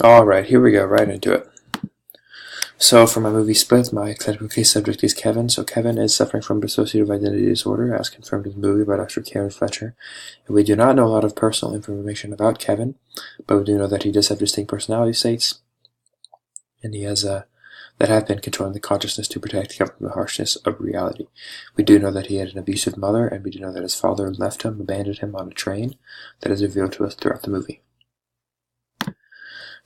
Alright, here we go, right into it. So for my movie Split, my clinical case subject is Kevin. So Kevin is suffering from dissociative identity disorder, as confirmed in the movie by Dr. Karen Fletcher. And we do not know a lot of personal information about Kevin, but we do know that he does have distinct personality states, and he has that have been controlling the consciousness to protect him from the harshness of reality. We do know that he had an abusive mother, and we do know that his father left him, abandoned him on a train. That is revealed to us throughout the movie.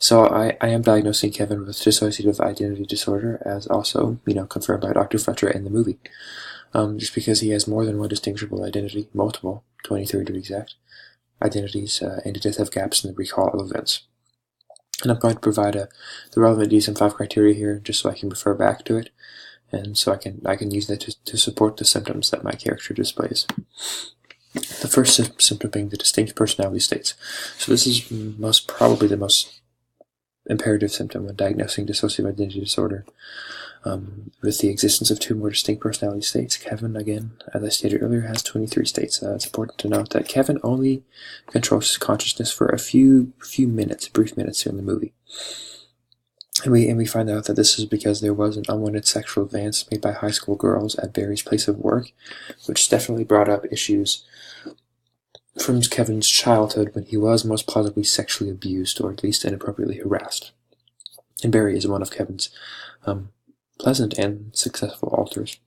So I am diagnosing Kevin with dissociative identity disorder, as also, confirmed by Dr. Fletcher in the movie. Just because he has more than one distinguishable identity, multiple, 23 to be exact, identities, and he does have gaps in the recall of events. And I'm going to provide the relevant DSM-5 criteria here, just so I can refer back to it, and so I can use that to support the symptoms that my character displays. The first symptom being the distinct personality states. So this is probably the most imperative symptom when diagnosing dissociative identity disorder. With the existence of two more distinct personality states, Kevin, again, as I stated earlier, has 23 states. It's important to note that Kevin only controls his consciousness for a few minutes, brief minutes here in the movie. And we find out that this is because there was an unwanted sexual advance made by high school girls at Barry's place of work, which definitely brought up issues from Kevin's childhood when he was most plausibly sexually abused, or at least inappropriately harassed. And Barry is one of Kevin's pleasant and successful alters.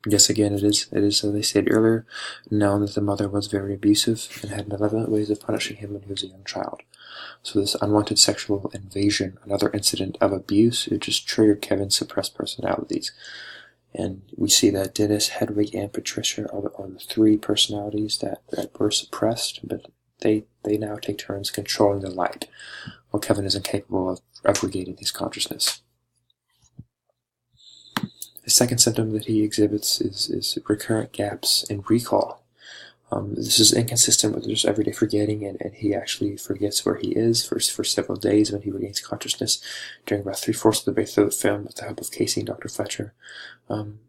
Yes, again, it is, as they stated earlier, known that the mother was very abusive and had malevolent ways of punishing him when he was a young child. So this unwanted sexual invasion, another incident of abuse, it just triggered Kevin's suppressed personalities. And we see that Dennis, Hedwig, and Patricia are the three personalities that were suppressed, but they now take turns controlling the light, while Kevin is incapable of regaining his consciousness. The second symptom that he exhibits is recurrent gaps in recall. This is inconsistent with just everyday forgetting, and he actually forgets where he is for several days when he regains consciousness during about 3/4 of the way through the film with the help of Casey and Dr. Fletcher.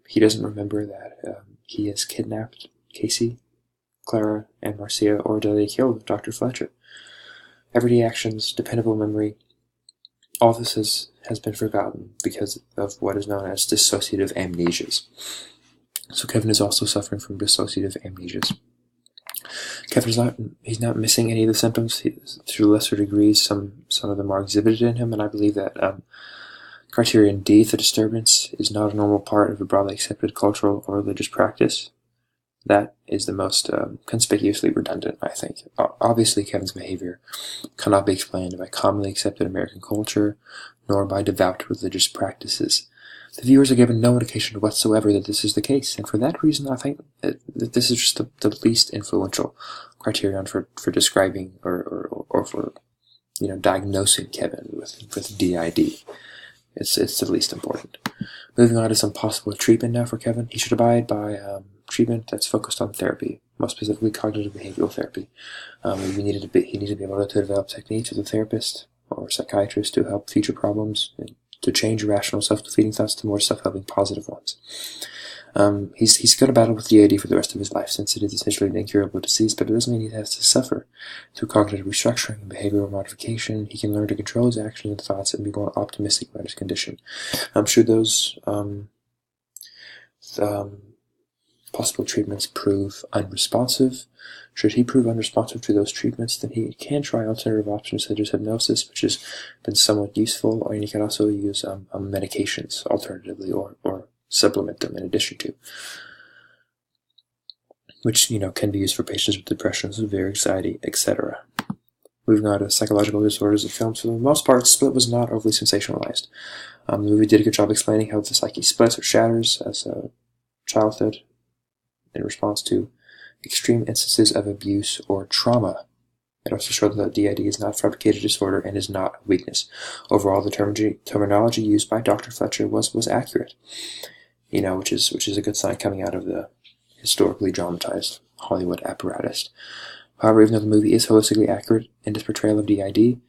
He doesn't remember that he has kidnapped Casey, Clara, and Marcia, or that they killed Dr. Fletcher. Everyday actions, dependable memory, all this has been forgotten because of what is known as dissociative amnesias. So Kevin is also suffering from dissociative amnesias. He's not missing any of the symptoms. To lesser degrees, some of them are exhibited in him, and I believe that criterion D, the disturbance, is not a normal part of a broadly accepted cultural or religious practice. That is the most conspicuously redundant, I think. Obviously, Kevin's behavior cannot be explained by commonly accepted American culture, nor by devout religious practices. The viewers are given no indication whatsoever that this is the case, and for that reason I think that this is just the least influential criterion for describing or for diagnosing Kevin with DID. It's the least important. Moving on to some possible treatment now for Kevin. He should abide by treatment that's focused on therapy, most specifically cognitive behavioral therapy. He needed to be able to develop techniques with a therapist or psychiatrist to help future problems and to change irrational self-defeating thoughts to more self-helping positive ones. He's going to battle with DID for the rest of his life, since it is essentially an incurable disease, but it doesn't mean he has to suffer. Through cognitive restructuring and behavioral modification, he can learn to control his actions and thoughts and be more optimistic about his condition. Should those possible treatments prove unresponsive, should he prove unresponsive to those treatments, then he can try alternative options such as hypnosis, which has been somewhat useful, or he can also use medications alternatively, or supplement them in addition to, which can be used for patients with depression, severe anxiety, etc. Moving on to psychological disorders of films, for the most part, Split was not overly sensationalized. The movie did a good job explaining how the psyche splits or shatters as a childhood in response to extreme instances of abuse or trauma. It also showed that DID is not a fabricated disorder and is not a weakness. Overall, the terminology used by Dr. Fletcher was accurate, which is a good sign coming out of the historically dramatized Hollywood apparatus. However, even though the movie is holistically accurate in its portrayal of DID,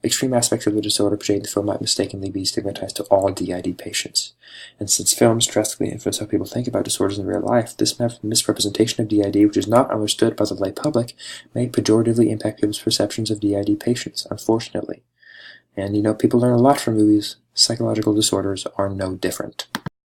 extreme aspects of the disorder portrayed in the film might mistakenly be stigmatized to all DID patients. And since films drastically influence how people think about disorders in real life, this misrepresentation of DID, which is not understood by the lay public, may pejoratively impact people's perceptions of DID patients, unfortunately. And, people learn a lot from movies. Psychological disorders are no different.